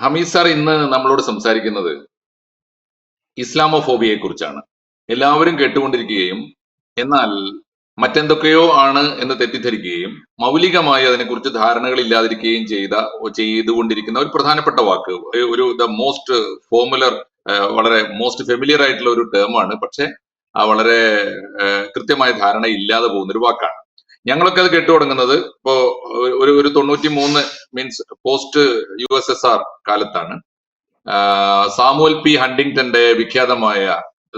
Hameed sir ഇന്ന് നമ്മളോട് സംസാരിക്കുന്നത് ഇസ്ലാമോഫോബിയയെ കുറിച്ചാണ്. എല്ലാവരും കേട്ടുകൊണ്ടിരിക്കുകയും എന്നാൽ മറ്റെന്തൊക്കെയോ ആണ് എന്ന് തെറ്റിദ്ധരിക്കുകയും മൗലികമായി അതിനെക്കുറിച്ച് ധാരണകൾ ഇല്ലാതിരിക്കുകയും ചെയ്തുകൊണ്ടിരിക്കുന്ന ഒരു പ്രധാനപ്പെട്ട വാക്ക്, ഒരു ദ മോസ്റ്റ് ഫോമുലർ, വളരെ മോസ്റ്റ് ഫെമിലിയർ ആയിട്ടുള്ള ഒരു ടേമാണ്. പക്ഷെ വളരെ കൃത്യമായ ധാരണ ഇല്ലാതെ പോകുന്ന ഒരു വാക്കാണ്. ഞങ്ങളൊക്കെ അത് കേട്ടു തുടങ്ങുന്നത് ഇപ്പോ ഒരു 93 മീൻസ് പോസ്റ്റ് USSR കാലത്താണ്. സാമുവൽ പി ഹണ്ടിങ്ടന്റെ വിഖ്യാതമായ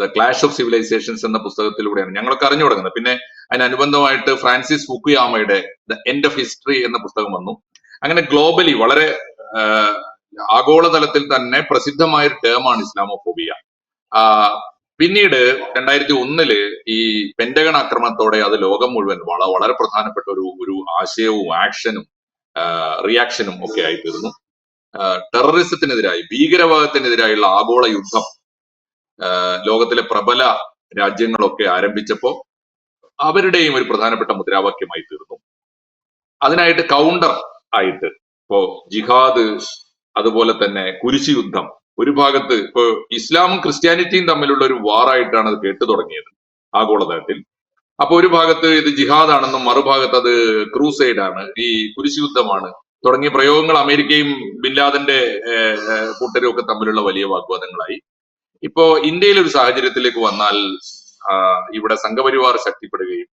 ദ ക്ലാഷ് ഓഫ് സിവിലൈസേഷൻസ് എന്ന പുസ്തകത്തിലൂടെയാണ് ഞങ്ങളൊക്കെ അറിഞ്ഞു തുടങ്ങുന്നത്. പിന്നെ അതിനനുബന്ധമായിട്ട് ഫ്രാൻസിസ് ഫുക്കുയാമയുടെ ദ എൻഡ് ഓഫ് ഹിസ്റ്ററി എന്ന പുസ്തകം വന്നു. അങ്ങനെ ഗ്ലോബലി വളരെ ആഗോളതലത്തിൽ തന്നെ പ്രസിദ്ധമായ ഒരു ടേമാണ് ഇസ്ലാമോഫോബിയ. പിന്നീട് 2001 ഈ പെന്റഗൺ ആക്രമണത്തോടെ അത് ലോകം മുഴുവൻ വളരെ പ്രധാനപ്പെട്ട ഒരു ആശയവും ആക്ഷനും റിയാക്ഷനും ഒക്കെ ആയി തീർന്നു. ടെററിസത്തിനെതിരായി, ഭീകരവാദത്തിനെതിരായുള്ള ആഗോള യുദ്ധം ലോകത്തിലെ പ്രബല രാജ്യങ്ങളൊക്കെ ആരംഭിച്ചപ്പോ അവരുടെയും ഒരു പ്രധാനപ്പെട്ട മുദ്രാവാക്യമായി തീർന്നു. അതിനായിട്ട് കൗണ്ടർ ആയിട്ട് ഇപ്പോ ജിഹാദ്, അതുപോലെ തന്നെ കുരിശ് യുദ്ധം, ഒരു ഭാഗത്ത് ഇപ്പോ ഇസ്ലാമും ക്രിസ്ത്യാനിറ്റിയും തമ്മിലുള്ള ഒരു വാറായിട്ടാണ് അത് കേട്ടു തുടങ്ങിയത് ആഗോളതലത്തിൽ. അപ്പൊ ഒരു ഭാഗത്ത് ഇത് ജിഹാദ് ആണെന്നും മറുഭാഗത്ത് അത് ക്രൂസൈഡ് ആണ്, ഈ കുരിശ് യുദ്ധമാണ് തുടങ്ങിയ പ്രയോഗങ്ങൾ അമേരിക്കയും ബിൻലാദന്റെ കൂട്ടരും ഒക്കെ തമ്മിലുള്ള വലിയ വാഗ്വാദങ്ങളായി. ഇപ്പോ ഇന്ത്യയിലെ ഒരു സാഹചര്യത്തിലേക്ക് വന്നാൽ ഇവിടെ സംഘപരിവാർ ശക്തിപ്പെടുകയും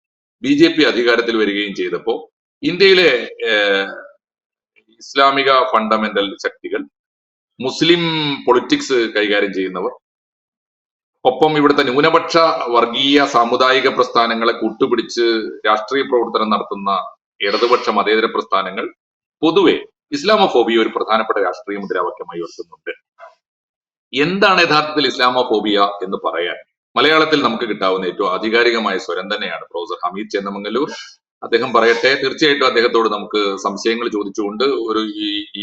BJP അധികാരത്തിൽ വരികയും ചെയ്തപ്പോ ഇന്ത്യയിലെ ഇസ്ലാമിക ഫണ്ടമെന്റൽ ശക്തികൾ, മുസ്ലിം പൊളിറ്റിക്സ് കൈകാര്യം ചെയ്യുന്നവർ, ഒപ്പം ഇവിടുത്തെ ന്യൂനപക്ഷ വർഗീയ സാമുദായിക പ്രസ്ഥാനങ്ങളെ കൂട്ടുപിടിച്ച് രാഷ്ട്രീയ പ്രവർത്തനം നടത്തുന്ന ഇടതുപക്ഷ മതേതര പ്രസ്ഥാനങ്ങൾ പൊതുവെ ഇസ്ലാമോഫോബിയ ഒരു പ്രധാനപ്പെട്ട രാഷ്ട്രീയ മുദ്രാവാക്യമായി ഉയർത്തുന്നുണ്ട്. എന്താണ് യഥാർത്ഥത്തിൽ ഇസ്ലാമോഫോബിയ എന്ന് പറയാൻ മലയാളത്തിൽ നമുക്ക് കിട്ടാവുന്ന ഏറ്റവും ആധികാരികമായ സ്വരം തന്നെയാണ് പ്രൊഫസർ ഹമീദ് ചേന്നമംഗല്ലൂർ. അദ്ദേഹം പറയട്ടെ. തീർച്ചയായിട്ടും അദ്ദേഹത്തോട് നമുക്ക് സംശയങ്ങൾ ചോദിച്ചുകൊണ്ട്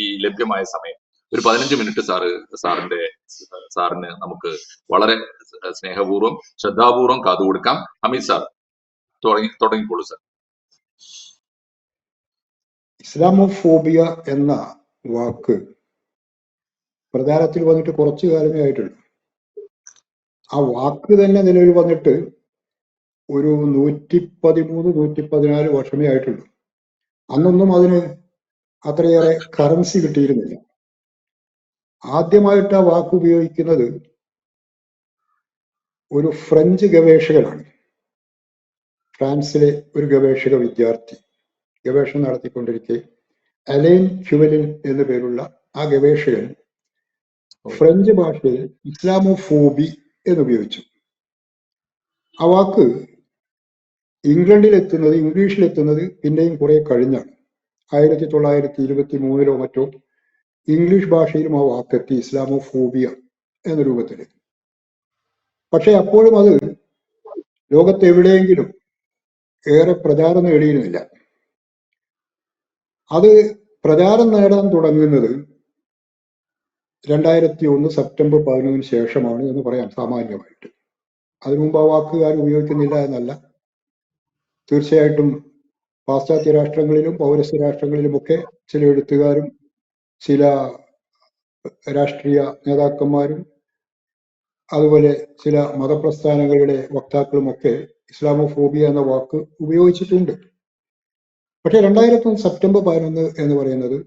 ഈ ലഭ്യമായ സമയം ഒരു 15 മിനിറ്റ് സാറിന് നമുക്ക് വളരെ സ്നേഹപൂർവ്വം ശ്രദ്ധാപൂർവം കാതുകൊടുക്കാം. ഹമീദ് സാർ തുടങ്ങിക്കോളൂ സാർ. ഇസ്ലാമോഫോബിയ എന്ന വാക്ക് പ്രചാരത്തിൽ വന്നിട്ട് കുറച്ചു കാലമേ ആയിട്ടുള്ളൂ. ആ വാക്ക് തന്നെ നിലവിൽ വന്നിട്ട് ഒരു 113-114 വർഷമേ ആയിട്ടുള്ളൂ. അന്നൊന്നും അതിന് അത്രയേറെ കറൻസി കിട്ടിയിരുന്നില്ല. ആദ്യമായിട്ട് ആ വാക്ക് ഉപയോഗിക്കുന്നത് ഒരു ഫ്രഞ്ച് ഗവേഷകനാണ്. ഫ്രാൻസിലെ ഒരു ഗവേഷക വിദ്യാർത്ഥി ഗവേഷണം നടത്തിക്കൊണ്ടിരിക്കെ അലൈൻ ക്യുവലിൻ എന്നു പേരുള്ള ആ ഗവേഷകൻ ഫ്രഞ്ച് ഭാഷയിൽ ഇസ്ലാമോഫോബി എന്നുപയോഗിച്ചു. ആ വാക്ക് ഇംഗ്ലീഷിലെത്തുന്നത് പിന്നെയും കുറെ കഴിഞ്ഞാണ്. 1923 മറ്റോ ഇംഗ്ലീഷ് ഭാഷയിലും ആ വാക്കെത്തി, ഇസ്ലാമോഫോബിയ എന്ന രൂപത്തിൽ. പക്ഷെ അപ്പോഴും അത് ലോകത്തെവിടെയെങ്കിലും ഏറെ പ്രചാരം നേടിയിരുന്നില്ല. അത് പ്രചാരം നേടാൻ തുടങ്ങുന്നത് 2001 സെപ്റ്റംബർ 11 ശേഷമാണ് എന്ന് പറയാം സാമാന്യമായിട്ട്. അതിനു മുമ്പ് ആ വാക്കുകാർ ഉപയോഗിക്കുന്നില്ല എന്നല്ല. തീർച്ചയായിട്ടും പാശ്ചാത്യ രാഷ്ട്രങ്ങളിലും പൗരസ്ത്യ രാഷ്ട്രങ്ങളിലുമൊക്കെ ചില എഴുത്തുകാരും ചില രാഷ്ട്രീയ നേതാക്കന്മാരും അതുപോലെ ചില മതപ്രസ്ഥാനങ്ങളുടെ വക്താക്കളുമൊക്കെ ഇസ്ലാമോഫോബിയ എന്ന വാക്ക് ഉപയോഗിച്ചിട്ടുണ്ട്. പക്ഷെ 2001 സെപ്റ്റംബർ 11 എന്ന് പറയുന്നത്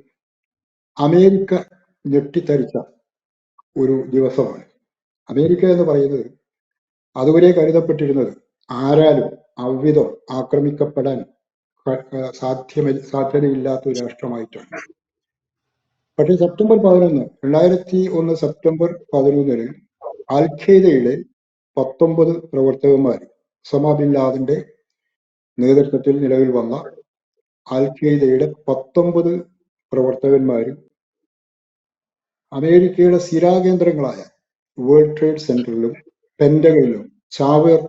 അമേരിക്ക ഞെട്ടിത്തരിച്ച ഒരു ദിവസമാണ്. അമേരിക്ക എന്ന് പറയുന്നത് അതുവരെ കരുതപ്പെട്ടിരുന്നത് ആരാലും അവിധം ആക്രമിക്കപ്പെടാൻ സാധ്യതയില്ലാത്ത ഒരു രാഷ്ട്രമായിട്ടാണ്. പക്ഷെ സെപ്റ്റംബർ 11 2001 സെപ്റ്റംബർ 11 അൽ ഖ്വയ്ദയുടെ 19 പ്രവർത്തകന്മാർ, ഒസാമ ബിൻ ലാദന്റെ നേതൃത്വത്തിൽ നിലവിൽ വന്ന അൽ ഖ്വയ്ദയുടെ 19 പ്രവർത്തകന്മാർ അമേരിക്കയുടെ സ്ഥിരാകേന്ദ്രങ്ങളായ വേൾഡ് ട്രേഡ് സെന്ററിലും പെന്റഗണിലും ചാവേർ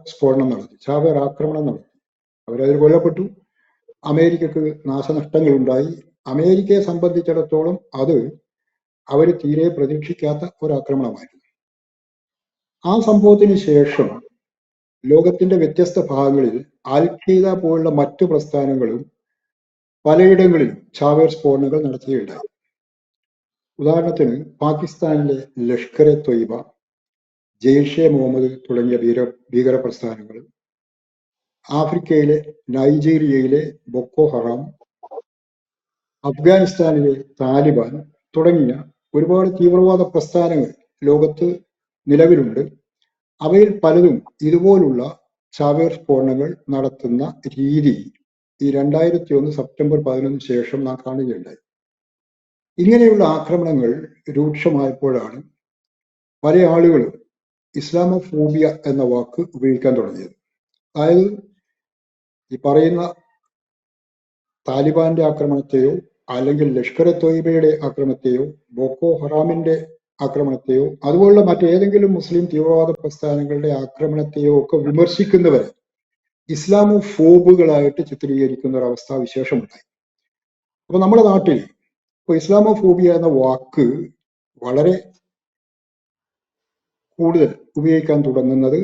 ആക്രമണം നടത്തി. അവരതിൽ കൊല്ലപ്പെട്ടു. അമേരിക്കക്ക് നാശനഷ്ടങ്ങൾ ഉണ്ടായി. അമേരിക്കയെ സംബന്ധിച്ചിടത്തോളം അത് അവർ തീരെ പ്രതീക്ഷിക്കാത്ത ഒരു ആക്രമണമായിരുന്നു. ആ സംഭവത്തിന് ശേഷം ലോകത്തിന്റെ വ്യത്യസ്ത ഭാഗങ്ങളിൽ അൽ ഖ്വയ്ദ പോലുള്ള മറ്റു പ്രസ്ഥാനങ്ങളും പലയിടങ്ങളിലും ചാവേർ സ്ഫോടനങ്ങൾ നടത്തുകയുണ്ടായി. ഉദാഹരണത്തിന് പാകിസ്ഥാനിലെ ലഷ്കർ എ തൊയ്ബ, ജെയ്ഷെ മുഹമ്മദ് തുടങ്ങിയ ഭീകര പ്രസ്ഥാനങ്ങൾ, ആഫ്രിക്കയിലെ നൈജീരിയയിലെ ബൊക്കോ ഹറാം, അഫ്ഗാനിസ്ഥാനിലെ താലിബാൻ തുടങ്ങിയ ഒരുപാട് തീവ്രവാദ പ്രസ്ഥാനങ്ങൾ ലോകത്ത് നിലവിലുണ്ട്. അവയിൽ പലതും ഇതുപോലുള്ള ചാവേർ സ്ഫോടനങ്ങൾ നടത്തുന്ന രീതി ഈ 2001 സെപ്റ്റംബർ 11 ശേഷം നാം കാണുകയുണ്ടായി. ഇങ്ങനെയുള്ള ആക്രമണങ്ങൾ രൂക്ഷമായപ്പോഴാണ് പല ആളുകളും ഇസ്ലാമോഫോബിയ എന്ന വാക്ക് ഉപയോഗിക്കാൻ തുടങ്ങിയത്. അതായത് ഈ പറയുന്ന താലിബാന്റെ ആക്രമണത്തെയോ അല്ലെങ്കിൽ ലഷ്കർ എ തൊയ്ബയുടെ ആക്രമണത്തെയോ ബോക്കോ ഹറാമിന്റെ ആക്രമണത്തെയോ അതുപോലുള്ള മറ്റേതെങ്കിലും മുസ്ലിം തീവ്രവാദ പ്രസ്ഥാനങ്ങളുടെ ആക്രമണത്തെയോ ഒക്കെ വിമർശിക്കുന്നവരെ ഇസ്ലാമോഫോബുകളായിട്ട് ചിത്രീകരിക്കുന്ന ഒരു അവസ്ഥാവിശേഷമുണ്ടായി. അപ്പൊ നമ്മുടെ നാട്ടിൽ ഇപ്പൊ ഇസ്ലാമോഫോബിയ എന്ന വാക്ക് വളരെ കൂടുതൽ ഉപയോഗിക്കാൻ തുടങ്ങുന്നത്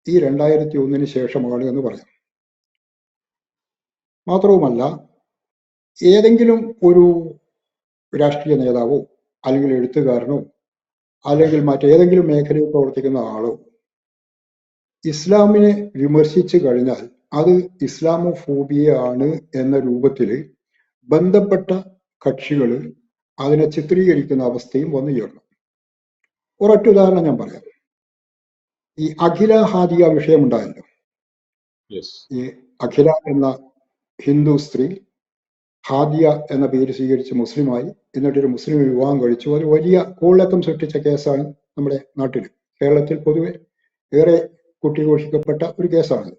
ഈ 2001 ശേഷമാണ് എന്ന് പറയാം. മാത്രവുമല്ല, ഏതെങ്കിലും ഒരു രാഷ്ട്രീയ നേതാവോ അല്ലെങ്കിൽ എഴുത്തുകാരനോ അല്ലെങ്കിൽ മറ്റേതെങ്കിലും മേഖലയിൽ പ്രവർത്തിക്കുന്ന ആളോ ഇസ്ലാമിനെ വിമർശിച്ചു കഴിഞ്ഞാൽ അത് ഇസ്ലാമോഫോബിയയാണ് എന്ന രൂപത്തിൽ ബന്ധപ്പെട്ട കക്ഷികൾ അതിനെ ചിത്രീകരിക്കുന്ന അവസ്ഥയും വന്നു ചേർന്നു. ഒരൊറ്റ ഉദാഹരണം ഞാൻ പറയാം. ഈ അഖില ഹാദിയ വിഷയമുണ്ടായല്ലോ. ഈ അഖില എന്ന ഹിന്ദു സ്ത്രീ ഹാദിയ എന്ന പേര് സ്വീകരിച്ച് മുസ്ലിമായി, എന്നിട്ടൊരു മുസ്ലിം വിവാഹം കഴിച്ചു. ഒരു വലിയ കോളിളക്കം സൃഷ്ടിച്ച കേസാണ് നമ്മുടെ നാട്ടിൽ, കേരളത്തിൽ പൊതുവെ ഏറെ കുട്ടിഘോഷിക്കപ്പെട്ട ഒരു കേസാണ്.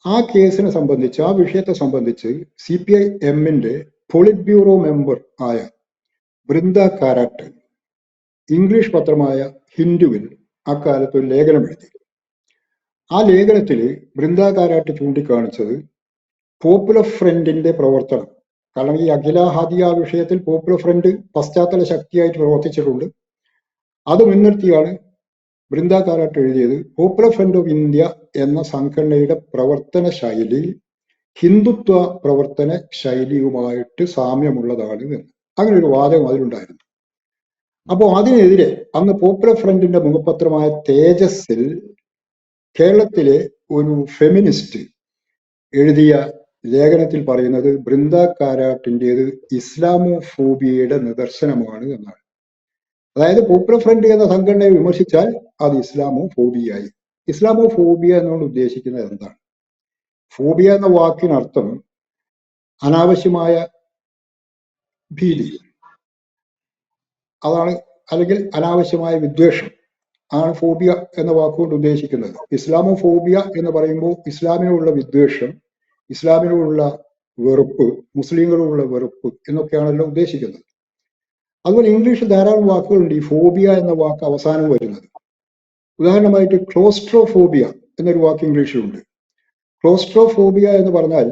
ആ കേസിനെ സംബന്ധിച്ച്, ആ വിഷയത്തെ സംബന്ധിച്ച് CPI-Mന്റെ പോളിറ്റ് ബ്യൂറോ മെമ്പർ ആയ ബൃന്ദ കാരാട്ട് ഇംഗ്ലീഷ് പത്രമായ ഹിന്ദുവിൽ അക്കാലത്ത് ഒരു ലേഖനം എഴുതി. ആ ലേഖനത്തിൽ ബൃന്ദ കാരാട്ട് ചൂണ്ടിക്കാണിച്ചത് പോപ്പുലർ ഫ്രണ്ടിന്റെ പ്രവർത്തനം. കാരണം ഈ അഖില ഹാദിയ വിഷയത്തിൽ പോപ്പുലർ ഫ്രണ്ട് പശ്ചാത്തല ശക്തിയായിട്ട് പ്രവർത്തിച്ചിട്ടുണ്ട്. അത് മുൻനിർത്തിയാണ് ബൃന്ദ കാരാട്ട് എഴുതിയത് പോപ്പുലർ ഫ്രണ്ട് ഓഫ് ഇന്ത്യ എന്ന സംഘടനയുടെ പ്രവർത്തന ശൈലി ഹിന്ദുത്വ പ്രവർത്തന ശൈലിയുമായിട്ട് സാമ്യമുള്ളതാണ് എന്ന്. അങ്ങനെ ഒരു വാദം അതിലുണ്ടായിരുന്നു. അപ്പോൾ അതിനെതിരെ അന്ന് പോപ്പുലർ ഫ്രണ്ടിന്റെ മുഖപത്രമായ തേജസ്സിൽ കേരളത്തിലെ ഒരു ഫെമിനിസ്റ്റ് എഴുതിയ ലേഖനത്തിൽ പറയുന്നത് ബൃന്ദ കാരാട്ടിൻ്റെത് ഇസ്ലാമോഫോബിയയുടെ നിദർശനമാണ് എന്നാണ്. അതായത് പോപ്പുലർ ഫ്രണ്ട് എന്ന സംഘടനയെ വിമർശിച്ചാൽ അത് ഇസ്ലാമോഫോബിയായി. ഇസ്ലാമോഫോബിയ എന്നോട് ഉദ്ദേശിക്കുന്നത് എന്താണ്? ഫോബിയ എന്ന വാക്കിനർത്ഥം അനാവശ്യമായ ഭീതി, അതാണ്, അല്ലെങ്കിൽ അനാവശ്യമായ വിദ്വേഷം ആണ് ഫോബിയ എന്ന വാക്കുകൊണ്ട് ഉദ്ദേശിക്കുന്നത്. ഇസ്ലാമോഫോബിയ എന്ന് പറയുമ്പോൾ ഇസ്ലാമിനോടുള്ള വിദ്വേഷം, ഇസ്ലാമിനോടുള്ള വെറുപ്പ്, മുസ്ലിങ്ങളോടുള്ള വെറുപ്പ് എന്നൊക്കെയാണല്ലോ ഉദ്ദേശിക്കുന്നത്. അതുപോലെ ഇംഗ്ലീഷിൽ ധാരാളം വാക്കുകളുണ്ട് ഈ ഫോബിയ എന്ന വാക്ക് അവസാനം വരുന്നത്. ഉദാഹരണമായിട്ട് ക്ലോസ്ട്രോഫോബിയ എന്നൊരു വാക്ക് ഇംഗ്ലീഷിലുണ്ട്. ക്ലോസ്ട്രോഫോബിയ എന്ന് പറഞ്ഞാൽ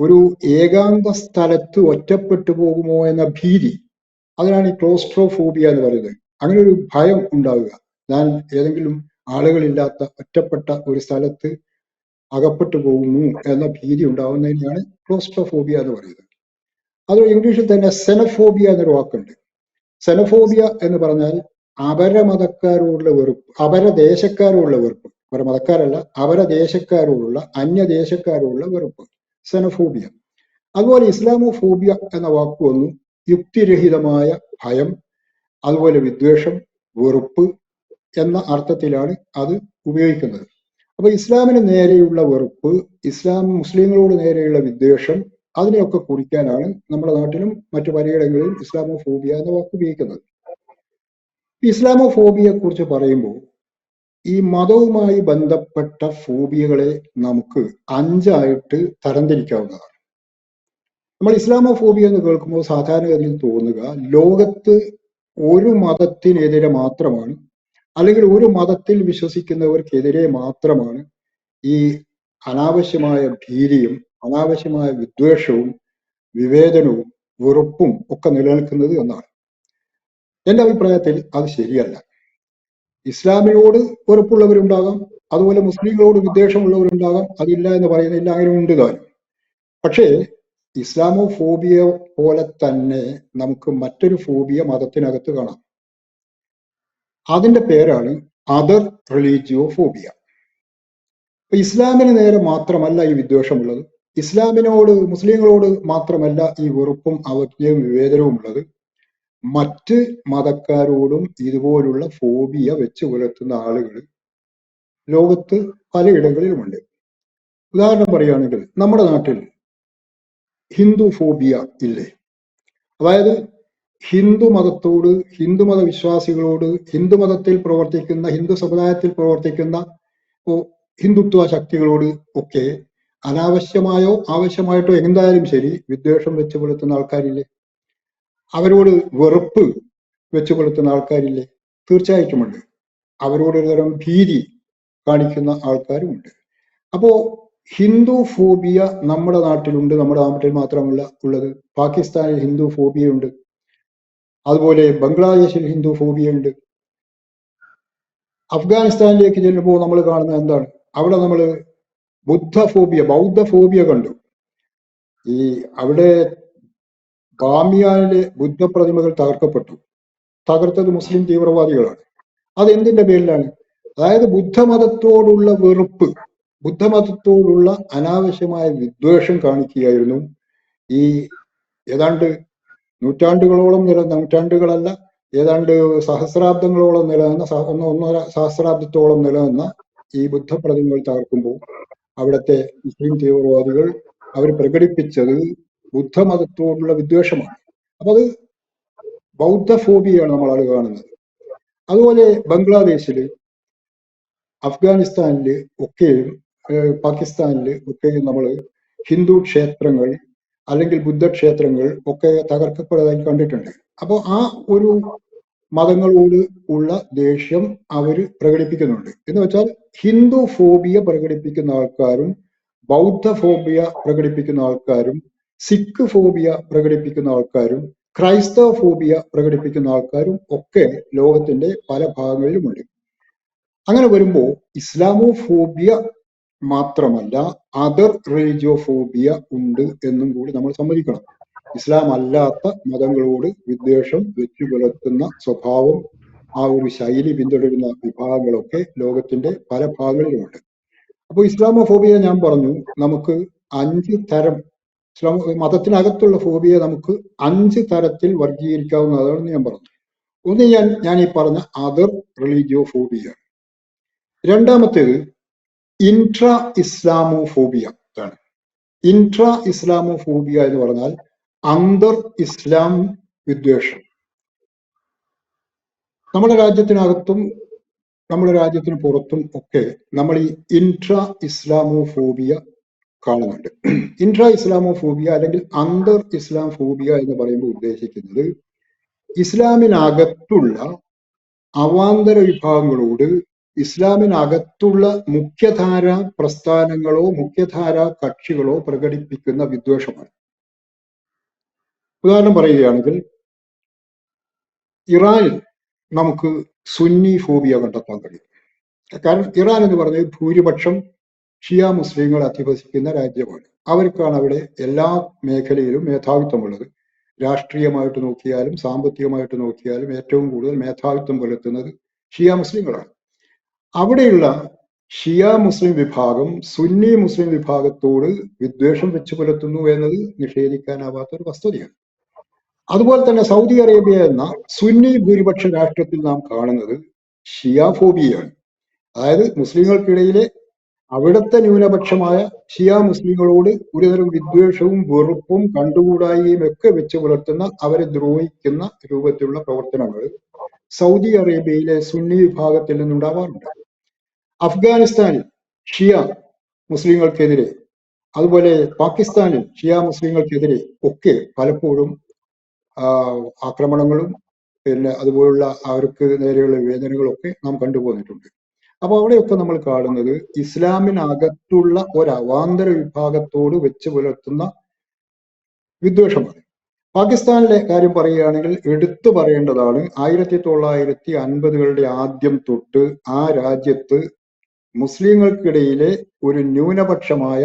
ഒരു ഏകാന്ത സ്ഥലത്ത് ഒറ്റപ്പെട്ടു പോകുമോ എന്ന ഭീതി, അതിനാണ് ഈ ക്ലോസ്ട്രോഫോബിയ എന്ന് പറയുന്നത്. അങ്ങനെ ഒരു ഭയം ഉണ്ടാവുക, ഞാൻ ഏതെങ്കിലും ആളുകളില്ലാത്ത ഒറ്റപ്പെട്ട ഒരു സ്ഥലത്ത് അകപ്പെട്ടു പോകുന്നു എന്ന ഭീതി ഉണ്ടാവുന്നതിനെയാണ് ക്ലോസ്ട്രോഫോബിയ എന്ന് പറയുന്നത്. അത് ഇംഗ്ലീഷിൽ തന്നെ സെനഫോബിയ എന്നൊരു വാക്കുണ്ട്. സെനഫോബിയ എന്ന് പറഞ്ഞാൽ അപരമതക്കാരോടുള്ള വെറുപ്പ്, അപരദേശക്കാരോടുള്ള വെറുപ്പ്, മതക്കാരല്ല, അപരദേശക്കാരോടുള്ള, അന്യദേശക്കാരോടുള്ള വെറുപ്പ്, സെനഫോബിയ. അതുപോലെ ഇസ്ലാമോഫോബിയ എന്ന വാക്ക് വന്നു യുക്തിരഹിതമായ ഭയം, അതുപോലെ വിദ്വേഷം, വെറുപ്പ് എന്ന അർത്ഥത്തിലാണ് അത് ഉപയോഗിക്കുന്നത്. അപ്പൊ ഇസ്ലാമിന് നേരെയുള്ള വെറുപ്പ്, മുസ്ലിങ്ങളോട് നേരെയുള്ള വിദ്വേഷം, അതിനെയൊക്കെ കുറിക്കാനാണ് നമ്മുടെ നാട്ടിലും മറ്റു പലയിടങ്ങളിലും ഇസ്ലാമോഫോബിയ എന്ന വാക്ക് ഉപയോഗിക്കുന്നത്. ഇസ്ലാമോഫോബിയെ കുറിച്ച് പറയുമ്പോൾ ഈ മതവുമായി ബന്ധപ്പെട്ട ഫോബിയകളെ നമുക്ക് 5ആയിട്ട് തരംതിരിക്കാവുന്നതാണ്. നമ്മൾ ഇസ്ലാമോഫോബിയ എന്ന് കേൾക്കുമ്പോൾ സാധാരണഗതിയിൽ തോന്നുക ലോകത്ത് ഒരു മതത്തിനെതിരെ മാത്രമാണ്, അല്ലെങ്കിൽ ഒരു മതത്തിൽ വിശ്വസിക്കുന്നവർക്കെതിരെ മാത്രമാണ് ഈ അനാവശ്യമായ ഭീതിയും അനാവശ്യമായ വിദ്വേഷവും വിവേചനവും വെറുപ്പും ഒക്കെ നിലനിൽക്കുന്നത് എന്നാണ്. എൻ്റെ അഭിപ്രായത്തിൽ അത് ശരിയല്ല. ഇസ്ലാമിനോട് വെറുപ്പുള്ളവരുണ്ടാകാം, അതുപോലെ മുസ്ലിങ്ങളോട് വിദ്വേഷമുള്ളവരുണ്ടാകാം, അതില്ല എന്ന് പറയുന്നില്ല, അങ്ങനെ ഉണ്ട് താനും. പക്ഷേ ഇസ്ലാമോഫോബിയ പോലെ തന്നെ നമുക്ക് മറ്റൊരു ഫോബിയ മതത്തിനകത്ത് കാണാം. അതിന്റെ പേരാണ് അതർ റിലീജിയോഫോബിയ. ഇസ്ലാമിന് നേരെ മാത്രമല്ല ഈ വിദ്വേഷമുള്ളത്, ഇസ്ലാമിനോട് മുസ്ലിങ്ങളോട് മാത്രമല്ല ഈ വെറുപ്പും അവജ്ഞയും വിവേചനവും ഉള്ളത്, മറ്റ് മതക്കാരോടും ഇതുപോലുള്ള ഫോബിയ വെച്ച് പുലർത്തുന്ന ആളുകൾ ലോകത്ത് പലയിടങ്ങളിലുമുണ്ട്. ഉദാഹരണം പറയുകയാണെങ്കിൽ നമ്മുടെ നാട്ടിൽ ഹിന്ദു ഫോബിയ ഇല്ലേ? അതായത് ഹിന്ദു മതത്തോട്, ഹിന്ദുമത വിശ്വാസികളോട്, ഹിന്ദുമതത്തിൽ പ്രവർത്തിക്കുന്ന, ഹിന്ദു സമുദായത്തിൽ പ്രവർത്തിക്കുന്ന ഹിന്ദുത്വ ശക്തികളോട് ഒക്കെ അനാവശ്യമായോ ആവശ്യമായിട്ടോ എന്തായാലും ശരി വിദ്വേഷം വെച്ച് പുലർത്തുന്ന ആൾക്കാരില്ലേ? അവരോട് വെറുപ്പ് വെച്ച് പുലർത്തുന്ന ആൾക്കാരില്ലേ? തീർച്ചയായിട്ടുമുണ്ട്. അവരോട് ഒരു തരം ഭീതി കാണിക്കുന്ന ആൾക്കാരുമുണ്ട്. അപ്പോ ഹിന്ദു ഫോബിയ നമ്മുടെ നാട്ടിലുണ്ട്. നമ്മുടെ നാട്ടിൽ മാത്രമല്ല ഉള്ളത്, പാകിസ്ഥാനിൽ ഹിന്ദു ഫോബിയ ഉണ്ട്, അതുപോലെ ബംഗ്ലാദേശിൽ ഹിന്ദു ഫോബിയ ഉണ്ട്. അഫ്ഗാനിസ്ഥാനിലേക്ക് ചെല്ലുമ്പോൾ നമ്മൾ കാണുന്നത് എന്താണ്? അവിടെ നമ്മൾ ബുദ്ധ ഫോബിയ, ബൗദ്ധ ഫോബിയ കണ്ടു. അവിടെ ബാമിയാനിലെ ബുദ്ധ പ്രതിമകൾ തകർക്കപ്പെട്ടു. തകർത്തത് മുസ്ലിം തീവ്രവാദികളാണ്. അതെന്തിന്റെ പേരിലാണ്? അതായത് ബുദ്ധമതത്തോടുള്ള വെറുപ്പ്, ബുദ്ധമതത്തോടുള്ള അനാവശ്യമായ വിദ്വേഷം കാണിക്കുകയായിരുന്നു ഈ ഏതാണ്ട് നൂറ്റാണ്ടുകളോളം നൂറ്റാണ്ടുകളല്ല, ഏതാണ്ട് സഹസ്രാബ്ദങ്ങളോളം നിലനിന്ന, ഒന്നര സഹസ്രാബ്ദത്തോളം നിലനിന്ന ഈ ബുദ്ധ പ്രതിമകൾ തകർക്കുമ്പോൾ അവിടുത്തെ മുസ്ലിം തീവ്രവാദികൾ അവർ പ്രകടിപ്പിച്ചത് ബുദ്ധമതത്തോടുള്ള വിദ്വേഷമാണ്. അപ്പൊ അത് ബൗദ്ധ ഫോബിയാണ് നമ്മളാണ് കാണുന്നത്. അതുപോലെ ബംഗ്ലാദേശില്, അഫ്ഗാനിസ്ഥാനില് ഒക്കെയും പാകിസ്ഥാനില് ഒക്കെയും നമ്മൾ ഹിന്ദു ക്ഷേത്രങ്ങൾ അല്ലെങ്കിൽ ബുദ്ധക്ഷേത്രങ്ങൾ ഒക്കെ തകർക്കപ്പെടുന്നതായി കണ്ടിട്ടുണ്ട്. അപ്പോൾ ആ ഒരു മതങ്ങളോട് ഉള്ള ദേഷ്യം അവർ പ്രകടിപ്പിക്കുന്നുണ്ട്. എന്ന് വെച്ചാൽ ഹിന്ദു ഫോബിയ പ്രകടിപ്പിക്കുന്ന ആൾക്കാരും, ബൗദ്ധ ഫോബിയ പ്രകടിപ്പിക്കുന്ന ആൾക്കാരും, സിഖ് ഫോബിയ പ്രകടിപ്പിക്കുന്ന ആൾക്കാരും, ക്രൈസ്തവ ഫോബിയ പ്രകടിപ്പിക്കുന്ന ആൾക്കാരും ഒക്കെ ലോകത്തിന്റെ പല ഭാഗങ്ങളിലുമുണ്ട്. അങ്ങനെ വരുമ്പോൾ ഇസ്ലാമോഫോബിയ മാത്രമല്ല അതർ റിലീജിയോഫോബിയ ഉണ്ട് എന്നും കൂടി നമ്മൾ സമ്മതിക്കണം. ഇസ്ലാം അല്ലാത്ത മതങ്ങളോട് വിദ്വേഷം വെച്ചു പുലർത്തുന്ന സ്വഭാവം, ആ ഒരു ശൈലി പിന്തുടരുന്ന വിഭാഗങ്ങളൊക്കെ ലോകത്തിന്റെ പല ഭാഗങ്ങളിലുമുണ്ട്. അപ്പോൾ ഇസ്ലാമോഫോബിയ ഞാൻ പറഞ്ഞു നമുക്ക് 5 തരം, ഇസ്ലാം മതത്തിനകത്തുള്ള ഫോബിയ നമുക്ക് 5 തരത്തിൽ വർഗീകരിക്കാവുന്നതാണെന്ന് ഞാൻ പറഞ്ഞു. ഒന്ന് ഞാൻ ഈ പറഞ്ഞ അതർ റിലീജിയോഫോബിയ. രണ്ടാമത്തേത് ഇൻട്രാ ഇസ്ലാമോഫോബിയ ആണ്. ഇൻട്രാ ഇസ്ലാമോഫോബിയ എന്ന് പറഞ്ഞാൽ അന്തർ ഇസ്ലാം വിദ്വേഷം. നമ്മുടെ രാജ്യത്തിനകത്തും നമ്മുടെ രാജ്യത്തിന് പുറത്തും ഒക്കെ നമ്മൾ ഈ ഇൻട്രാ ഇസ്ലാമോഫോബിയ കാണുന്നുണ്ട്. ഇൻട്രാ ഇസ്ലാമോഫോബിയ അല്ലെങ്കിൽ അന്തർ ഇസ്ലാം ഫോബിയ എന്ന് പറയുമ്പോൾ ഉദ്ദേശിക്കുന്നത് ഇസ്ലാമിനകത്തുള്ള അവാന്തര വിഭാഗങ്ങളോട്, ഇസ്ലാമിനകത്തുള്ള മുഖ്യധാര പ്രസ്ഥാനങ്ങളോ മുഖ്യധാര കക്ഷികളോ പ്രകടിപ്പിക്കുന്ന വിദ്വേഷമാണ്. ഉദാഹരണം പറയുകയാണെങ്കിൽ ഇറാനിൽ നമുക്ക് സുന്നി ഫോബിയ കണ്ടെത്താൻ കഴിയും. കാരണം ഇറാൻ എന്ന് പറഞ്ഞത് ഭൂരിപക്ഷം ഷിയ മുസ്ലിങ്ങൾ അധിവസിക്കുന്ന രാജ്യമാണ്. അവർക്കാണ് അവിടെ എല്ലാ മേഖലയിലും മേധാവിത്വമുള്ളത്. രാഷ്ട്രീയമായിട്ട് നോക്കിയാലും സാമ്പത്തികമായിട്ട് നോക്കിയാലും ഏറ്റവും കൂടുതൽ മേധാവിത്വം പുലർത്തുന്നത് ഷിയ മുസ്ലിങ്ങളാണ്. അവിടെയുള്ള ഷിയ മുസ്ലിം വിഭാഗം സുന്നി മുസ്ലിം വിഭാഗത്തോട് വിദ്വേഷം വെച്ചു പുലർത്തുന്നു എന്നത് നിഷേധിക്കാനാവാത്ത ഒരു വസ്തുതയാണ്. അതുപോലെ തന്നെ സൗദി അറേബ്യ എന്ന സുന്നി ഭൂരിപക്ഷ രാഷ്ട്രത്തിൽ നാം കാണുന്നത് ഷിയ ഫോബിയയാണ്. അതായത് മുസ്ലിങ്ങൾക്കിടയിലെ അവിടുത്തെ ന്യൂനപക്ഷമായ ഷിയ മുസ്ലിങ്ങളോട് ഒരുതരം വിദ്വേഷവും വെറുപ്പും കണ്ടുകൂടായ്മയും ഒക്കെ വെച്ച് പുലർത്തുന്ന, അവരെ ദ്രോഹിക്കുന്ന രൂപത്തിലുള്ള പ്രവർത്തനങ്ങൾ സൗദി അറേബ്യയിലെ സുന്നി വിഭാഗത്തിൽ നിന്നുണ്ടാവാറുണ്ട്. അഫ്ഗാനിസ്ഥാനിൽ ഷിയ മുസ്ലിങ്ങൾക്കെതിരെ, അതുപോലെ പാകിസ്ഥാനിൽ ഷിയ മുസ്ലിങ്ങൾക്കെതിരെ ഒക്കെ പലപ്പോഴും ആക്രമണങ്ങളും പിന്നെ അതുപോലുള്ള അവർക്ക് നേരെയുള്ള വിവേചനങ്ങളൊക്കെ നാം കണ്ടുപോന്നിട്ടുണ്ട്. അപ്പൊ അവിടെയൊക്കെ നമ്മൾ കാണുന്നത് ഇസ്ലാമിനകത്തുള്ള ഒരു അവാന്തര വിഭാഗത്തോട് വെച്ച് പുലർത്തുന്ന വിദ്വേഷമാണ്. പാകിസ്ഥാനിലെ കാര്യം പറയുകയാണെങ്കിൽ എടുത്തു പറയേണ്ടതാണ്, 1950കളുടെ ആദ്യം തൊട്ട് ആ രാജ്യത്ത് മുസ്ലിങ്ങൾക്കിടയിലെ ഒരു ന്യൂനപക്ഷമായ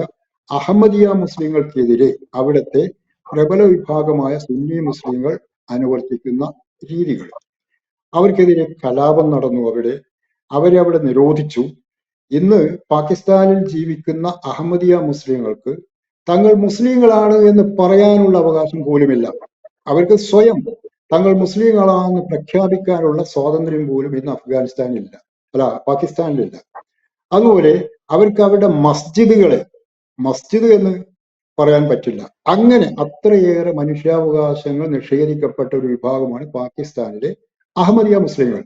അഹമ്മദിയ മുസ്ലിങ്ങൾക്കെതിരെ അവിടുത്തെ പ്രബല വിഭാഗമായ സുന്നി മുസ്ലിങ്ങൾ അനുവർത്തിക്കുന്ന രീതികൾ. അവർക്കെതിരെ കലാപം നടന്നു, അവരെ അവിടെ നിരോധിച്ചു. ഇന്ന് പാകിസ്ഥാനിൽ ജീവിക്കുന്ന അഹമ്മദിയ മുസ്ലിങ്ങൾക്ക് തങ്ങൾ മുസ്ലിങ്ങളാണ് എന്ന് പറയാനുള്ള അവകാശം പോലുമില്ല. അവർക്ക് സ്വയം തങ്ങൾ മുസ്ലിങ്ങളാണെന്ന് പ്രഖ്യാപിക്കാനുള്ള സ്വാതന്ത്ര്യം പോലും ഇന്ന് അഫ്ഗാനിസ്ഥാനിലില്ല, പാകിസ്ഥാനിലില്ല. അതുപോലെ അവർക്ക് അവരുടെ മസ്ജിദ് എന്ന് പറയാൻ പറ്റില്ല. അങ്ങനെ അത്രയേറെ മനുഷ്യാവകാശങ്ങൾ നിഷേധിക്കപ്പെട്ട ഒരു വിഭാഗമാണ് പാകിസ്ഥാനിലെ അഹമ്മദിയ മുസ്ലിങ്ങൾ.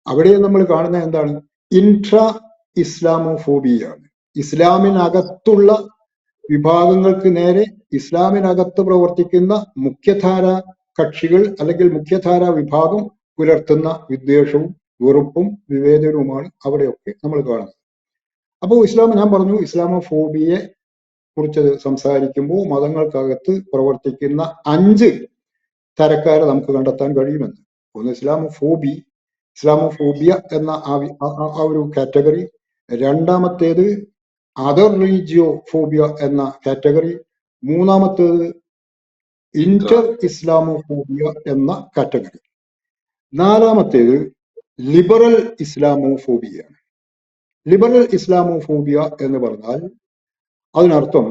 അവിടെ നമ്മൾ കാണുന്ന എന്താണ്? ഇൻട്രാ ഇസ്ലാമോഫോബിയാണ്. ഇസ്ലാമിനകത്തുള്ള വിഭാഗങ്ങൾക്ക് നേരെ ഇസ്ലാമിനകത്ത് പ്രവർത്തിക്കുന്ന മുഖ്യധാര കക്ഷികൾ അല്ലെങ്കിൽ മുഖ്യധാര വിഭാഗം പുലർത്തുന്ന വിദ്വേഷവും വെറുപ്പും വിവേചനവുമാണ് അവിടെയൊക്കെ നമ്മൾ കാണുന്നത്. അപ്പോൾ ഞാൻ പറഞ്ഞു, ഇസ്ലാമോഫോബിയെ കുറിച്ച് സംസാരിക്കുമ്പോൾ മതങ്ങൾക്കകത്ത് പ്രവർത്തിക്കുന്ന 5 തരക്കാരെ നമുക്ക് കണ്ടെത്താൻ കഴിയുമെന്ന്. ഒന്ന് ഇസ്ലാമോഫോബിയ എന്ന ആ ഒരു കാറ്റഗറി. രണ്ടാമത്തേത് അതർ റിലീജിയോഫോബിയ എന്ന കാറ്റഗറി. മൂന്നാമത്തേത് ഇന്റർ ഇസ്ലാമോഫോബിയ എന്ന കാറ്റഗറി. നാലാമത്തേത് ലിബറൽ ഇസ്ലാമോഫോബിയാണ്. ലിബറൽ ഇസ്ലാമോഫോബിയ എന്ന് പറഞ്ഞാൽ അതിനർത്ഥം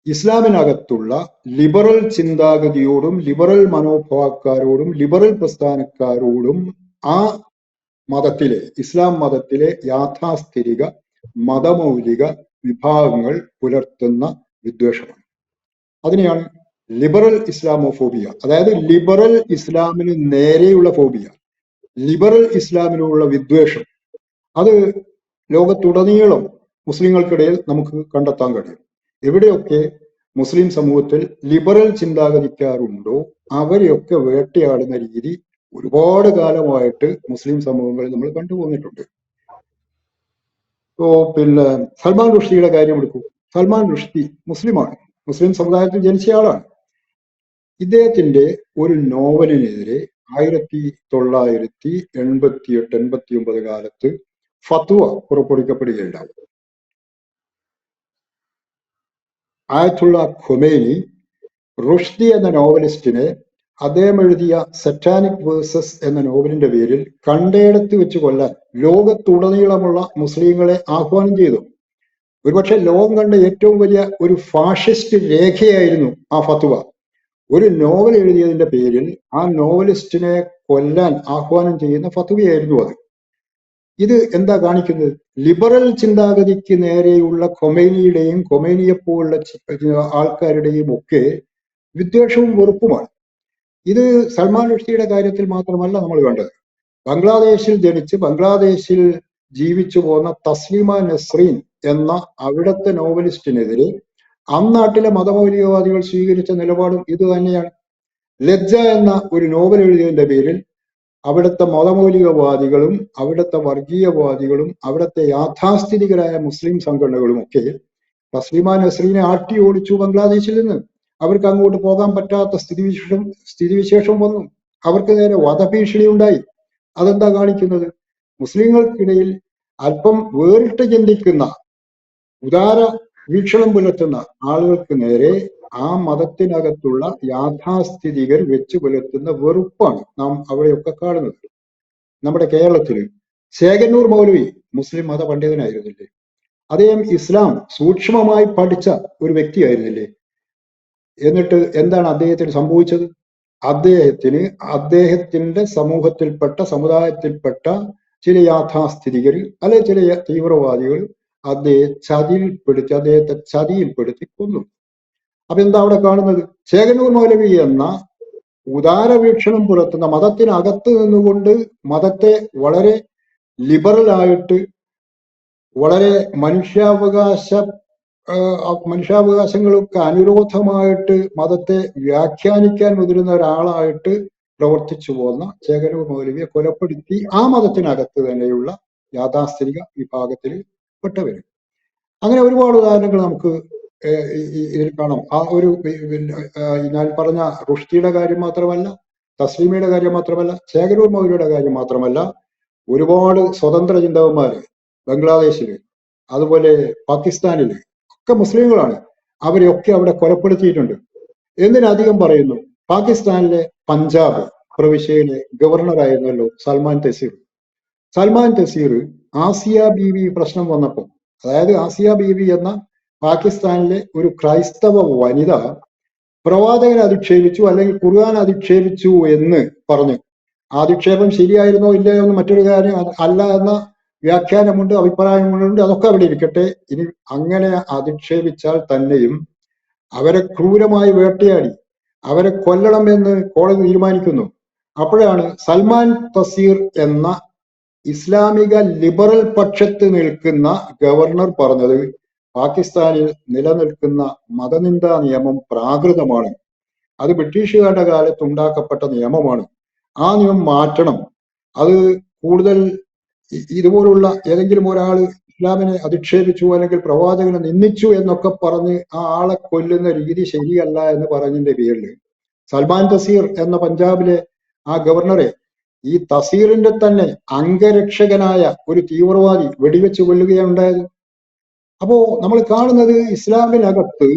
ഇസ്ലാമിനകത്തുള്ള ലിബറൽ ചിന്താഗതിയോടും ലിബറൽ മനോഭാവക്കാരോടും ലിബറൽ പ്രസ്ഥാനക്കാരോടും ആ ഇസ്ലാം മതത്തിലെ യാഥാസ്ഥിതിക മതമൗലിക വിഭാഗങ്ങൾ പുലർത്തുന്ന വിദ്വേഷമാണ്. അതിനെയാണ് ലിബറൽ ഇസ്ലാമോഫോബിയ, അതായത് ലിബറൽ ഇസ്ലാമിന് നേരെയുള്ള ഫോബിയ, ലിബറൽ ഇസ്ലാമിനുള്ള വിദ്വേഷം. അത് ലോകത്തുടനീളം മുസ്ലിങ്ങൾക്കിടയിൽ നമുക്ക് കണ്ടെത്താൻ കഴിയും. എവിടെയൊക്കെ മുസ്ലിം സമൂഹത്തിൽ ലിബറൽ ചിന്താഗതിക്കാരുണ്ടോ അവരെയൊക്കെ വേട്ടയാടുന്ന രീതി ഒരുപാട് കാലമായിട്ട് മുസ്ലിം സമൂഹങ്ങളിൽ നമ്മൾ കണ്ടുപോന്നിട്ടുണ്ട്. പിന്നെ സൽമാൻ റുഷ്ദിയുടെ കാര്യം എടുക്കൂ. സൽമാൻ റുഷ്ദി മുസ്ലിമാണ്, മുസ്ലിം സമുദായത്തിൽ ജനിച്ച ആളാണ്. ഇദ്ദേഹത്തിന്റെ ഒരു നോവലിനെതിരെ 1988-89 കാലത്ത് ഫത്വ പുറപ്പെടുവിക്കപ്പെടുകയുണ്ടായി. ആയത്തുള്ള ഖൊമേനി റുഷ്ദി എന്ന നോവലിസ്റ്റിനെ അദ്ദേഹം എഴുതിയ സെറ്റാനിക് വേഴ്സസ് എന്ന നോവലിന്റെ പേരിൽ കണ്ടയിടത്ത് വെച്ച് കൊല്ലാൻ ലോകത്തുടനീളമുള്ള മുസ്ലിങ്ങളെ ആഹ്വാനം ചെയ്തു. ഒരുപക്ഷെ ലോകം കണ്ട ഏറ്റവും വലിയ ഒരു ഫാഷിസ്റ്റ് രേഖയായിരുന്നു ആ ഫത്വ. ഒരു നോവൽ എഴുതിയതിന്റെ പേരിൽ ആ നോവലിസ്റ്റിനെ കൊല്ലാൻ ആഹ്വാനം ചെയ്യുന്ന ഫത്വയായിരുന്നു അത്. ഇത് എന്താ കാണിക്കുന്നത്? ലിബറൽ ചിന്താഗതിക്ക് നേരെയുള്ള ഖൊമേനിയുടെയും ഖൊമേനിയെപ്പോലുള്ള ആൾക്കാരുടെയും ഒക്കെ വിദ്വേഷവും വെറുപ്പുമാണ്. ഇത് സൽമാൻ റുഷ്ദിയുടെ കാര്യത്തിൽ മാത്രമല്ല നമ്മൾ കണ്ടത്. ബംഗ്ലാദേശിൽ ജനിച്ച് ബംഗ്ലാദേശിൽ ജീവിച്ചു പോന്ന തസ്ലീമ നസ്രീൻ എന്ന അവിടുത്തെ നോവലിസ്റ്റിനെതിരെ അന്നാട്ടിലെ മതമൗലികവാദികൾ സ്വീകരിച്ച നിലപാടും ഇത് തന്നെയാണ്. ലജ്ജ എന്ന ഒരു നോവൽ എഴുതിയതിന്റെ പേരിൽ അവിടുത്തെ മതമൗലികവാദികളും അവിടുത്തെ വർഗീയവാദികളും അവിടുത്തെ യാഥാസ്ഥിതികരായ മുസ്ലിം സംഘടനകളും ഒക്കെ തസ്ലീമ നസ്രീനെ ആട്ടി ഓടിച്ചു ബംഗ്ലാദേശിൽ നിന്ന്. അവർക്ക് അങ്ങോട്ട് പോകാൻ പറ്റാത്ത സ്ഥിതിവിശേഷം വന്നു. അവർക്ക് നേരെ വധഭീഷണി ഉണ്ടായി. അതെന്താ കാണിക്കുന്നത്? മുസ്ലിങ്ങൾക്കിടയിൽ അല്പം വേറിട്ട് ചിന്തിക്കുന്ന ഉദാര വീക്ഷണം പുലർത്തുന്ന ആളുകൾക്ക് നേരെ ആ മതത്തിനകത്തുള്ള യാഥാസ്ഥിതികർ വെച്ച് പുലർത്തുന്ന വെറുപ്പാണ് നാം അവിടെയൊക്കെ കാണുന്നത്. നമ്മുടെ കേരളത്തില് ചേകന്നൂർ മൗലവി മുസ്ലിം മത പണ്ഡിതനായിരുന്നില്ലേ? അദ്ദേഹം ഇസ്ലാം സൂക്ഷ്മമായി പഠിച്ച ഒരു വ്യക്തിയായിരുന്നില്ലേ? എന്നിട്ട് എന്താണ് അദ്ദേഹത്തിന് സംഭവിച്ചത്? അദ്ദേഹത്തിന്റെ സമുദായത്തിൽപ്പെട്ട ചില യാഥാസ്ഥിതികർ അല്ലെ ചില തീവ്രവാദികൾ അദ്ദേഹത്തെ ചതിയിൽപ്പെടുത്തി കൊന്നു. അപ്പൊ എന്താ അവിടെ കാണുന്നത്? ചേകന്നൂർ മൗലവി എന്ന ഉദാരവീക്ഷണം പുലർത്തുന്ന മതത്തിനകത്ത് നിന്നുകൊണ്ട് മതത്തെ വളരെ ലിബറലായിട്ട് വളരെ മനുഷ്യാവകാശങ്ങൾക്ക് അനുരോധമായിട്ട് മതത്തെ വ്യാഖ്യാനിക്കാൻ മുതിരുന്ന ഒരാളായിട്ട് പ്രവർത്തിച്ചു പോന്ന ചേകന്നൂർ മൗലവിയെ കൊലപ്പെടുത്തി ആ മതത്തിനകത്ത് തന്നെയുള്ള യാഥാസ്ഥിതിക വിഭാഗത്തിൽ പെട്ടവര്. അങ്ങനെ ഒരുപാട് ഉദാഹരണങ്ങൾ നമുക്ക് ഇതിൽ കാണാം. ആ ഒരു ഞാൻ പറഞ്ഞ റുഷ്ദിയുടെ കാര്യം മാത്രമല്ല, തസ്ലീമയുടെ കാര്യം മാത്രമല്ല, ചേകന്നൂർ മൗലവിയുടെ കാര്യം മാത്രമല്ല, ഒരുപാട് സ്വതന്ത്ര ചിന്തകന്മാര് ബംഗ്ലാദേശില് അതുപോലെ പാകിസ്ഥാനില് ഒക്കെ മുസ്ലിങ്ങളാണ്. അവരെയൊക്കെ അവിടെ കൊലപ്പെടുത്തിയിട്ടുണ്ട്. എന്തിനധികം പറയുന്നു, പാകിസ്ഥാനിലെ പഞ്ചാബ് പ്രവിശ്യയിലെ ഗവർണറായിരുന്നല്ലോ സൽമാൻ തസീർ. സൽമാൻ തസീർ ആസിയ ബീവി പ്രശ്നം വന്നപ്പോൾ, അതായത് ആസിയ ബീവി എന്ന പാകിസ്ഥാനിലെ ഒരു ക്രൈസ്തവ വനിത പ്രവാചകനെ അധിക്ഷേപിച്ചു അല്ലെങ്കിൽ ഖുർആൻ അധിക്ഷേപിച്ചു എന്ന് പറഞ്ഞു. ആധിക്ഷേപം ശരിയായിരുന്നോ ഇല്ലയോ എന്ന് മറ്റൊരു കാര്യം, അല്ല എന്ന വ്യാഖ്യാനമുണ്ട്, അഭിപ്രായങ്ങളുണ്ട്, അതൊക്കെ അവിടെ ഇരിക്കട്ടെ. ഇനി അങ്ങനെ അധിക്ഷേപിച്ചാൽ തന്നെയും അവരെ ക്രൂരമായി വേട്ടയാടി അവരെ കൊല്ലണം എന്ന് കോടതി തീരുമാനിക്കുന്നു. അപ്പോഴാണ് സൽമാൻ തസീർ എന്ന ഇസ്ലാമിക ലിബറൽ പക്ഷത്ത് നിൽക്കുന്ന ഗവർണർ പറഞ്ഞത്, പാകിസ്ഥാനിൽ നിലനിൽക്കുന്ന മതനിന്ദാ നിയമം പ്രാകൃതമാണ്, അത് ബ്രിട്ടീഷുകാരുടെ കാലത്ത് ഉണ്ടാക്കപ്പെട്ട നിയമമാണ്, ആ നിയമം മാറ്റണം. അത് കൂടുതൽ ഇതുപോലുള്ള ഏതെങ്കിലും ഒരാൾ ഇസ്ലാമിനെ അധിക്ഷേപിച്ചു അല്ലെങ്കിൽ പ്രവാചകനെ നിന്ദിച്ചു എന്നൊക്കെ പറഞ്ഞ് ആ ആളെ കൊല്ലുന്ന രീതി ശരിയല്ല എന്ന് പറഞ്ഞതിന്റെ പേരിൽ സൽമാൻ തസീർ എന്ന പഞ്ചാബിലെ ആ ഗവർണറെ ഈ തസീറിന്റെ തന്നെ അംഗരക്ഷകനായ ഒരു തീവ്രവാദി വെടിവെച്ച് കൊല്ലുകയാണ് ഉണ്ടായത്. അപ്പോ നമ്മൾ കാണുന്നത് ഇസ്ലാമിനകത്ത്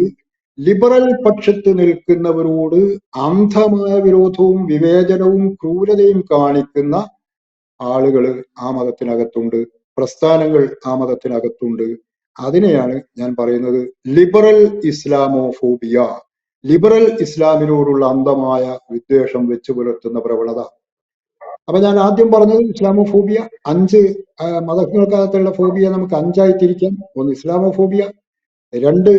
ലിബറൽ പക്ഷത്ത് നിൽക്കുന്നവരോട് അന്ധമായ വിരോധവും വിവേചനവും ക്രൂരതയും കാണിക്കുന്ന ആളുകൾ ആ മതത്തിനകത്തുണ്ട്, പ്രസ്ഥാനങ്ങൾ ആ മതത്തിനകത്തുണ്ട്. അതിനെയാണ് ഞാൻ പറയുന്നത് ലിബറൽ ഇസ്ലാമോഫോബിയ, ലിബറൽ ഇസ്ലാമിനോടുള്ള അന്ധമായ വിദ്വേഷം വെച്ചു പുലർത്തുന്ന പ്രവണത. അപ്പൊ ഞാൻ ആദ്യം പറഞ്ഞത് ഇസ്ലാമോഫോബിയ, 5 മതങ്ങൾക്കകത്തുള്ള ഫോബിയ നമുക്ക് 5ആയി തിരിക്കാം. ഒന്ന് ഇസ്ലാമോഫോബിയ, 2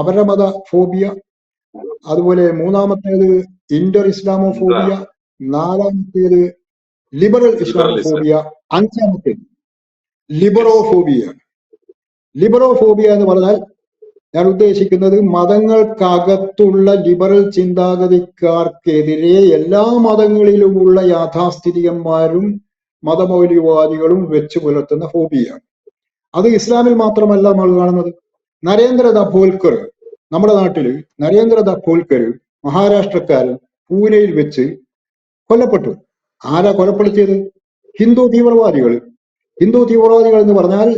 അപരമത ഫോബിയ, അതുപോലെ 3-മത്തേത് ഇന്റർ ഇസ്ലാമോഫോബിയ, 4-മത്തേത് ലിബറൽ ഇസ്ലാമോഫോബിയ, 5-മത്തേത് ലിബറോഫോബിയ. ലിബറോഫോബിയ എന്ന് പറഞ്ഞാൽ ഞാൻ ഉദ്ദേശിക്കുന്നത് മതങ്ങൾക്കകത്തുള്ള ലിബറൽ ചിന്താഗതിക്കാർക്കെതിരെ എല്ലാ മതങ്ങളിലുമുള്ള യാഥാസ്ഥിതികന്മാരും മതമൗലികവാദികളും വെച്ചു പുലർത്തുന്ന ഫോബിയാണ്. അത് ഇസ്ലാമിൽ മാത്രമല്ല നമ്മൾ കാണുന്നത്. നരേന്ദ്ര ദാഭോൽക്കർ, നമ്മുടെ നാട്ടില് നരേന്ദ്ര ദാഭോൽക്കർ മഹാരാഷ്ട്രക്കാരൻ പൂനെയിൽ വെച്ച് കൊല്ലപ്പെട്ടു. ആരാ കൊലപ്പെടുത്തിയത്? ഹിന്ദു തീവ്രവാദികൾ. ഹിന്ദു തീവ്രവാദികൾ എന്ന് പറഞ്ഞാൽ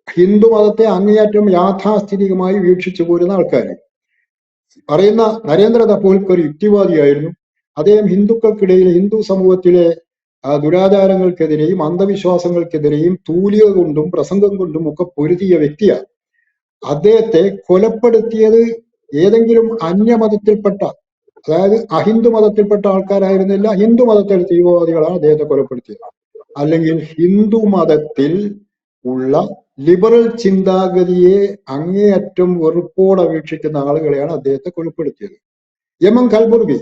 ഹിന്ദു മതത്തെ അങ്ങേയറ്റം യാഥാസ്ഥിതികമായി വീക്ഷിച്ചു പോരുന്ന ആൾക്കാർ. പറയുന്ന നരേന്ദ്ര ദാഭോൽക്കർ യുക്തിവാദിയായിരുന്നു. അദ്ദേഹം ഹിന്ദുക്കൾക്കിടയിൽ ഹിന്ദു സമൂഹത്തിലെ ദുരാചാരങ്ങൾക്കെതിരെയും അന്ധവിശ്വാസങ്ങൾക്കെതിരെയും തൂലിക കൊണ്ടും പ്രസംഗം കൊണ്ടും ഒക്കെ പൊരുതിയ വ്യക്തിയാണ്. അദ്ദേഹത്തെ കൊലപ്പെടുത്തിയത് ഏതെങ്കിലും അന്യമതത്തിൽപ്പെട്ട, അതായത് അഹിന്ദു മതത്തിൽപ്പെട്ട ആൾക്കാരായിരുന്നില്ല, ഹിന്ദു മതത്തിലെ തീവ്രവാദികളാണ് അദ്ദേഹത്തെ കൊലപ്പെടുത്തിയത്. അല്ലെങ്കിൽ ഹിന്ദു മതത്തിൽ ഉള്ള ലിബറൽ ചിന്താഗതിയെ അങ്ങേയറ്റം വെറുപ്പോടെ വീക്ഷിക്കുന്ന ആളുകളെയാണ് അദ്ദേഹത്തെ കൊലപ്പെടുത്തിയത്. എം കൽബുർഗി,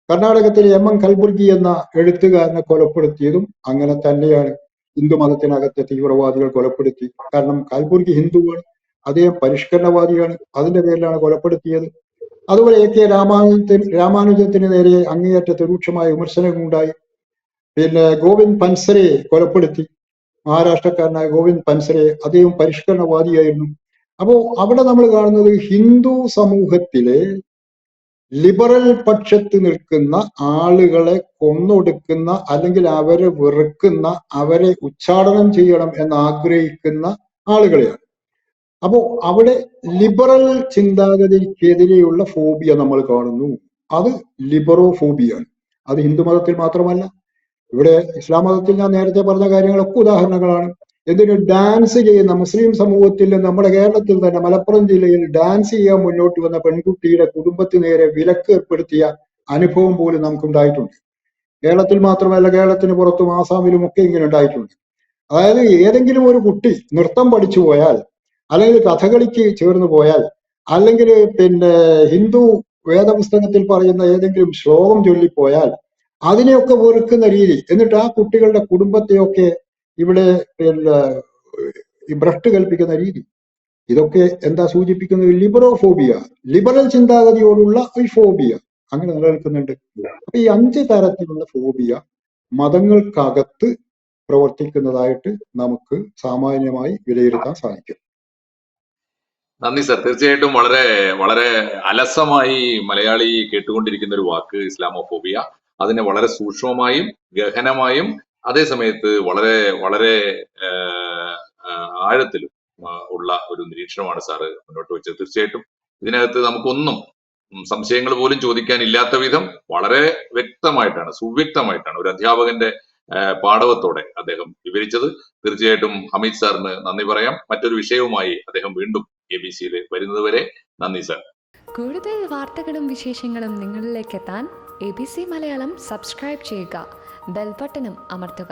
കർണാടകത്തിലെ എം കൽബുർഗി എന്ന എഴുത്തുകാരനെ കൊലപ്പെടുത്തിയതും അങ്ങനെ തന്നെയാണ്. ഹിന്ദു മതത്തിനകത്തെ തീവ്രവാദികൾ കൊലപ്പെടുത്തി. കാരണം കൽബുർഗി ഹിന്ദുവാണ്, അദ്ദേഹം പരിഷ്കരണവാദിയാണ്, അതിന്റെ പേരിലാണ് കൊലപ്പെടുത്തിയത്. അതുപോലെ AK രാമാനുജത്തിന് നേരെ അങ്ങേയറ്റത്തെ രൂക്ഷമായ വിമർശനങ്ങളുണ്ടായി. പിന്നെ ഗോവിന്ദ് പൻസരെ കൊലപ്പെടുത്തി, മഹാരാഷ്ട്രക്കാരനായ ഗോവിന്ദ് പൻസരെ, അദ്ദേഹം പരിഷ്കരണവാദിയായിരുന്നു. അപ്പോ അവിടെ നമ്മൾ കാണുന്നത് ഹിന്ദു സമൂഹത്തിലെ ലിബറൽ പക്ഷത്ത് നിൽക്കുന്ന ആളുകളെ കൊന്നൊടുക്കുന്ന അല്ലെങ്കിൽ അവരെ വെറുക്കുന്ന, അവരെ ഉച്ചാടനം ചെയ്യണം എന്ന് ആഗ്രഹിക്കുന്ന ആളുകളെയാണ്. അപ്പോ അവിടെ ലിബറൽ ചിന്താഗതിക്കെതിരെയുള്ള ഫോബിയ നമ്മൾ കാണുന്നു. അത് ലിബറോഫോബിയാണ്. അത് ഹിന്ദു മതത്തിൽ മാത്രമല്ല, ഇവിടെ ഇസ്ലാം മതത്തിൽ ഞാൻ നേരത്തെ പറഞ്ഞ കാര്യങ്ങളൊക്കെ ഉദാഹരണങ്ങളാണ്. എന്തിനു ഡാൻസ് ചെയ്യുന്ന മുസ്ലിം സമൂഹത്തിൽ, നമ്മുടെ കേരളത്തിൽ തന്നെ മലപ്പുറം ജില്ലയിൽ ഡാൻസ് ചെയ്യാൻ മുന്നോട്ട് വന്ന പെൺകുട്ടിയുടെ കുടുംബത്തിന് നേരെ വിലക്ക് ഏർപ്പെടുത്തിയ അനുഭവം പോലും നമുക്കുണ്ടായിട്ടുണ്ട്. കേരളത്തിൽ മാത്രമല്ല, കേരളത്തിന് പുറത്തും ആസാമിലും ഒക്കെ ഇങ്ങനെ ഉണ്ടായിട്ടുണ്ട്. അതായത് ഏതെങ്കിലും ഒരു കുട്ടി നൃത്തം പഠിച്ചു പോയാൽ, അല്ലെങ്കിൽ കഥകളിക്ക് ചേർന്ന് പോയാൽ, അല്ലെങ്കിൽ പിന്നെ ഹിന്ദു വേദപുസ്തകത്തിൽ പറയുന്ന ഏതെങ്കിലും ശ്ലോകം ചൊല്ലിപ്പോയാൽ അതിനെയൊക്കെ വെറുക്കുന്ന രീതി, എന്നിട്ട് ആ കുട്ടികളുടെ കുടുംബത്തെയൊക്കെ ഇവിടെ പിന്നെ ഭ്രഷ്ട് കൽപ്പിക്കുന്ന രീതി, ഇതൊക്കെ എന്താ സൂചിപ്പിക്കുന്നത്? ലിബറോഫോബിയ, ലിബറൽ ചിന്താഗതിയോടുള്ള ഒരു ഫോബിയ അങ്ങനെ നിലനിൽക്കുന്നുണ്ട്. അപ്പൊ ഈ 5 തരത്തിലുള്ള ഫോബിയ മതങ്ങൾക്കകത്ത് പ്രവർത്തിക്കുന്നതായിട്ട് നമുക്ക് സാമാന്യമായി വിലയിരുത്താൻ സാധിക്കും. നന്ദി സർ. തീർച്ചയായിട്ടും വളരെ വളരെ അലസമായി മലയാളി കേട്ടുകൊണ്ടിരിക്കുന്ന ഒരു വാക്ക് ഇസ്ലാമോഫോബിയ. അതിനെ വളരെ സൂക്ഷ്മമായും ഗഹനമായും അതേസമയത്ത് വളരെ വളരെ ആഴത്തിലും ഉള്ള ഒരു നിരീക്ഷണമാണ് സാറ് മുന്നോട്ട് വെച്ചത്. തീർച്ചയായിട്ടും ഇതിനകത്ത് നമുക്കൊന്നും സംശയങ്ങൾ പോലും ചോദിക്കാനില്ലാത്ത വിധം വളരെ വ്യക്തമായിട്ടാണ്, സുവ്യക്തമായിട്ടാണ് ഒരു അധ്യാപകന്റെ പാടവത്തോടെ അദ്ദേഹം വിവരിച്ചത്. തീർച്ചയായിട്ടും ഹമീദ് സാറിന് നന്ദി പറയാം. മറ്റൊരു വിഷയവുമായി അദ്ദേഹം വീണ്ടും ABC-യിൽ വരുന്നതുവരെ നന്ദി സാർ. കൂടുതൽ വാർത്തകളും വിശേഷങ്ങളും നിങ്ങളിലേക്ക് എത്താൻ ABC മലയാളം സബ്സ്ക്രൈബ് ചെയ്യുക, ബെൽ ബട്ടണും അമർത്തുക.